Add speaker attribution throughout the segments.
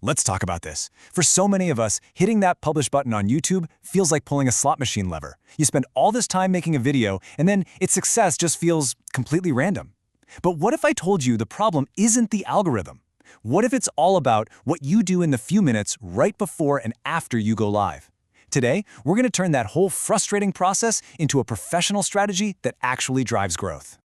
Speaker 1: Let's talk about this. For so many of us, hitting that publish button on YouTube feels like pulling a slot machine lever. You spend all this time making a video, and then its success just feels completely random. But what if I told you the problem isn't the algorithm? What if it's all about what you do in the few minutes right before and after you go live? Today, we're going to turn that whole frustrating process into a professional strategy that actually drives growth.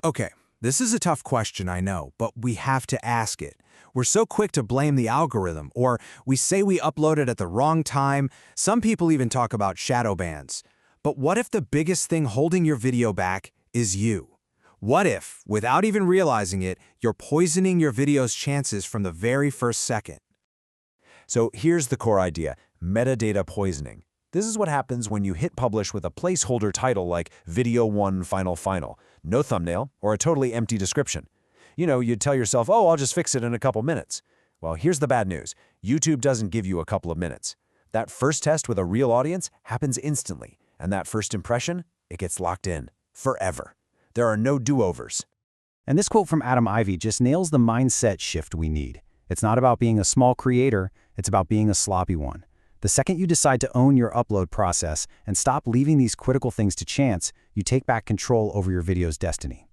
Speaker 2: Okay, this is a tough question, I know, but we have to ask it. We're so quick to blame the algorithm, or we say we uploaded at the wrong time. Some people even talk about shadow bans. But what if the biggest thing holding your video back is you? What if, without even realizing it, you're poisoning your video's chances from the very first second?
Speaker 1: So here's the core idea: metadata poisoning. This is what happens when you hit publish with a placeholder title like Video 1 Final, no thumbnail, or a totally empty description. You'd tell yourself, oh, I'll just fix it in a couple minutes. Well, here's the bad news. YouTube doesn't give you a couple of minutes. That first test with a real audience happens instantly, and that first impression, it gets locked in forever. There are no do-overs.
Speaker 3: And this quote from Adam Ivy just nails the mindset shift we need. It's not about being a small creator, it's about being a sloppy one. The second you decide to own your upload process and stop leaving these critical things to chance, you take back control over your video's destiny.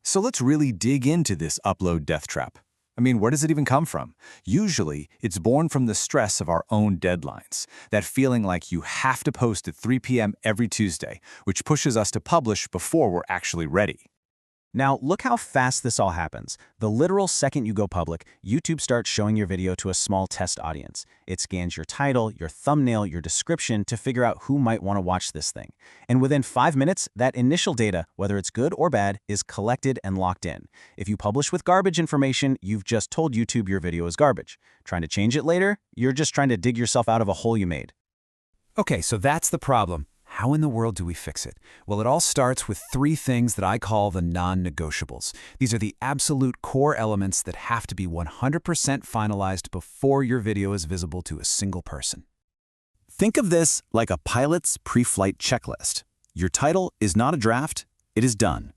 Speaker 1: So let's really dig into this upload death trap. Where does it even come from? Usually, it's born from the stress of our own deadlines, that feeling like you have to post at 3 p.m. every Tuesday, which pushes us to publish before we're actually ready.
Speaker 3: Now, look how fast this all happens. The literal second you go public, YouTube starts showing your video to a small test audience. It scans your title, your thumbnail, your description to figure out who might want to watch this thing. And within 5 minutes, that initial data, whether it's good or bad, is collected and locked in. If you publish with garbage information, you've just told YouTube your video is garbage. Trying to change it later, you're just trying to dig yourself out of a hole you made.
Speaker 1: Okay, so that's the problem. How in the world do we fix it? Well, it all starts with 3 things that I call the non-negotiables. These are the absolute core elements that have to be 100% finalized before your video is visible to a single person. Think of this like a pilot's pre-flight checklist. Your title is not a draft, it is done.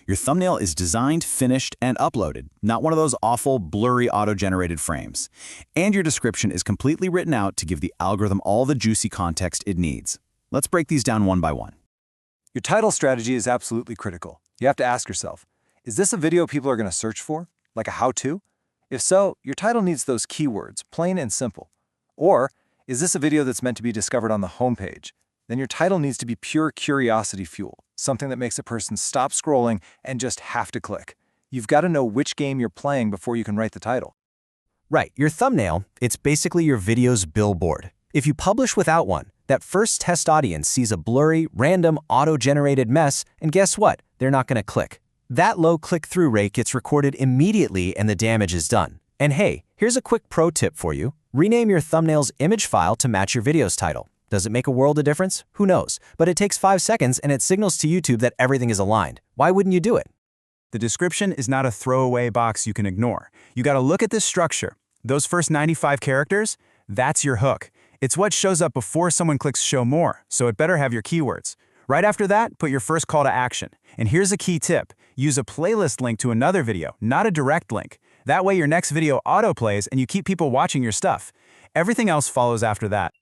Speaker 1: Your thumbnail is designed, finished, and uploaded, not one of those awful, blurry, auto-generated frames. And your description is completely written out to give the algorithm all the juicy context it needs. Let's break these down one by one. Your title strategy is absolutely critical. You have to ask yourself, is this a video people are going to search for, like a how-to? If so, your title needs those keywords, plain and simple. Or, is this a video that's meant to be discovered on the homepage? Then your title needs to be pure curiosity fuel, something that makes a person stop scrolling and just have to click. You've got to know which game you're playing before you can write the title.
Speaker 3: Right, your thumbnail, it's basically your video's billboard. If you publish without one, that first test audience sees a blurry, random, auto-generated mess, and guess what? They're not going to click. That low click-through rate gets recorded immediately and the damage is done. And hey, here's a quick pro tip for you. Rename your thumbnail's image file to match your video's title. Does it make a world of difference? Who knows? But it takes 5 seconds and it signals to YouTube that everything is aligned. Why wouldn't you do it?
Speaker 1: The description is not a throwaway box you can ignore. You got to look at this structure. Those first 95 characters, that's your hook. It's what shows up before someone clicks show more, so it better have your keywords. Right after that, put your first call to action. And here's a key tip. Use a playlist link to another video, not a direct link. That way your next video autoplays and you keep people watching your stuff. Everything else follows after that.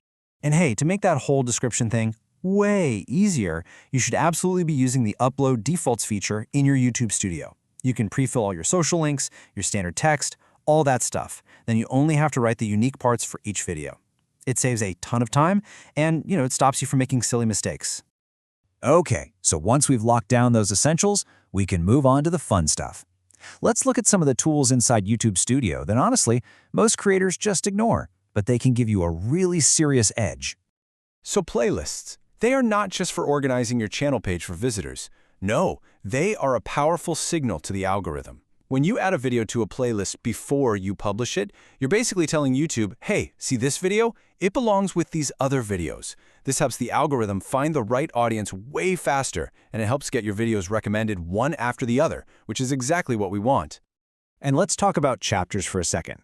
Speaker 1: And hey, to make that whole description thing way easier, you should absolutely be using the Upload Defaults feature in your YouTube Studio. You can pre-fill all your social links, your standard text, all that stuff. Then you only have to write the unique parts for each video. It saves a ton of time, and it stops you from making silly mistakes. Okay, so once we've locked down those essentials, we can move on to the fun stuff. Let's look at some of the tools inside YouTube Studio that honestly, most creators just ignore, but they can give you a really serious edge. So playlists, they are not just for organizing your channel page for visitors. No, they are a powerful signal to the algorithm. When you add a video to a playlist before you publish it, you're basically telling YouTube, hey, see this video? It belongs with these other videos. This helps the algorithm find the right audience way faster, and it helps get your videos recommended one after the other, which is exactly what we want. And let's talk about chapters for a second.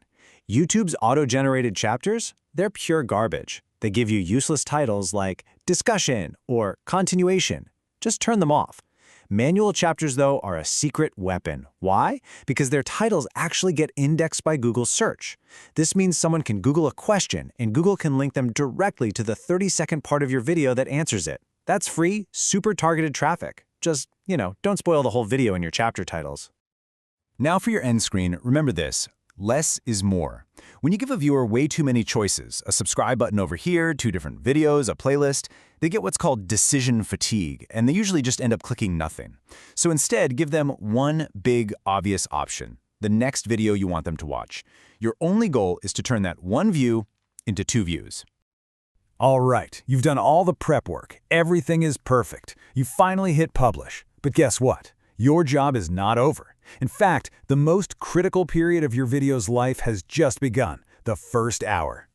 Speaker 1: YouTube's auto-generated chapters, they're pure garbage. They give you useless titles like discussion or continuation. Just turn them off.
Speaker 2: Manual chapters, though, are a secret weapon. Why? Because their titles actually get indexed by Google search. This means someone can Google a question, and Google can link them directly to the 30-second part of your video that answers it. That's free, super targeted traffic. Just, don't spoil the whole video in your chapter titles.
Speaker 1: Now for your end screen, remember this. Less is more. When you give a viewer way too many choices, a subscribe button over here, 2 different videos, a playlist, they get what's called decision fatigue, and they usually just end up clicking nothing. So instead, give them one big, obvious option, the next video you want them to watch. Your only goal is to turn that one view into 2 views.
Speaker 4: All right, you've done all the prep work. Everything is perfect. You finally hit publish. But guess what? Your job is not over. In fact, the most critical period of your video's life has just begun, the first hour.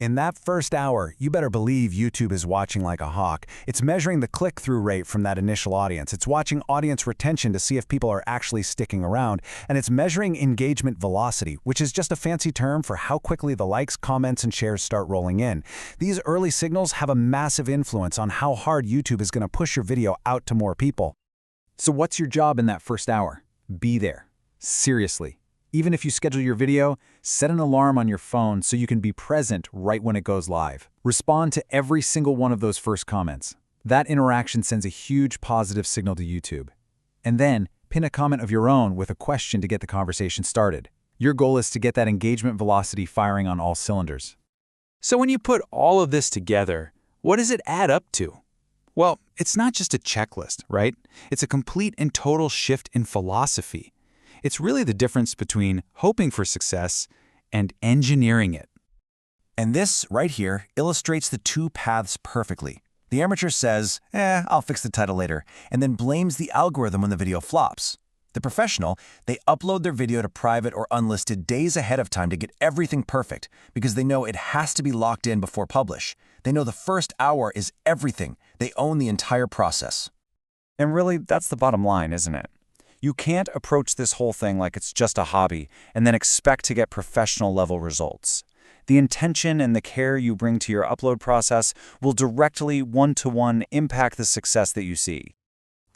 Speaker 4: In that first hour, you better believe YouTube is watching like a hawk. It's measuring the click-through rate from that initial audience. It's watching audience retention to see if people are actually sticking around. And it's measuring engagement velocity, which is just a fancy term for how quickly the likes, comments, and shares start rolling in. These early signals have a massive influence on how hard YouTube is going to push your video out to more people. So what's your job in that first hour? Be there. Seriously. Even if you schedule your video, set an alarm on your phone so you can be present right when it goes live. Respond to every single one of those first comments. That interaction sends a huge positive signal to YouTube. And then, pin a comment of your own with a question to get the conversation started. Your goal is to get that engagement velocity firing on all cylinders.
Speaker 1: So when you put all of this together, what does it add up to? Well, it's not just a checklist, right? It's a complete and total shift in philosophy. It's really the difference between hoping for success and engineering it.
Speaker 3: And this, right here, illustrates the 2 paths perfectly. The amateur says, I'll fix the title later, and then blames the algorithm when the video flops. The professional, they upload their video to private or unlisted days ahead of time to get everything perfect because they know it has to be locked in before publish. They know the first hour is everything. They own the entire process.
Speaker 5: And really, that's the bottom line, isn't it? You can't approach this whole thing like it's just a hobby and then expect to get professional-level results. The intention and the care you bring to your upload process will directly, one-to-one, impact the success that you see.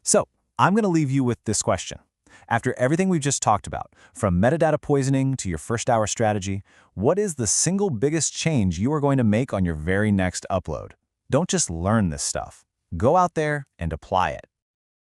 Speaker 4: So, I'm going to leave you with this question. After everything we've just talked about, from metadata poisoning to your first-hour strategy, what is the single biggest change you are going to make on your very next upload? Don't just learn this stuff. Go out there and apply it.